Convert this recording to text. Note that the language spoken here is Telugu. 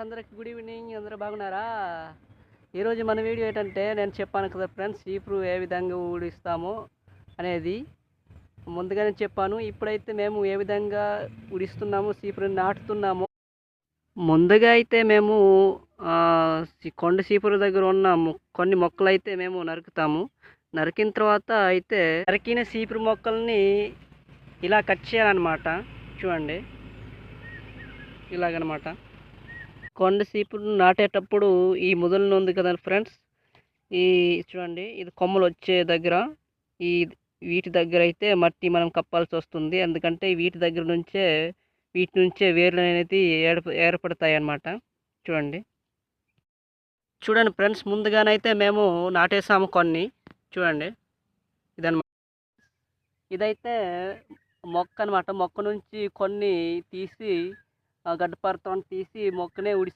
అందరికి గుడ్ ఈవినింగ్. అందరూ బాగున్నారా? ఈరోజు మన వీడియో ఏంటంటే నేను చెప్పాను కదా ఫ్రెండ్స్, చీపురు ఏ విధంగా ఊడిస్తామో అనేది ముందుగానే చెప్పాను. ఇప్పుడైతే మేము ఏ విధంగా ఊడిస్తున్నాము, చీపురుని నాటుతున్నాము. ముందుగా అయితే మేము కొండ చీపురు దగ్గర ఉన్న కొన్ని మొక్కలైతే మేము నరుకుతాము. నరికిన తర్వాత అయితే నరికిన చీపురు మొక్కల్ని ఇలా కట్ చేయాలన్నమాట. చూడండి, ఇలాగనమాట. కొండ చీపురు నాటేటప్పుడు ఈ మొదలు ఉంది కదా ఫ్రెండ్స్, ఈ చూడండి, ఇది కొమ్మలు వచ్చే దగ్గర ఈ వీటి దగ్గర అయితే మట్టి మనం కప్పాల్సి వస్తుంది. ఎందుకంటే వీటి నుంచే వేర్లు అనేది ఏర్పడతాయి అన్నమాట. చూడండి చూడండి ఫ్రెండ్స్, ముందుగానైతే మేము నాటేసాము కొన్ని. చూడండి, ఇదన్నమాట. ఇదైతే మొక్క అనమాట. మొక్క నుంచి కొన్ని తీసి గడ్డపారతో తీసి మొక్కనే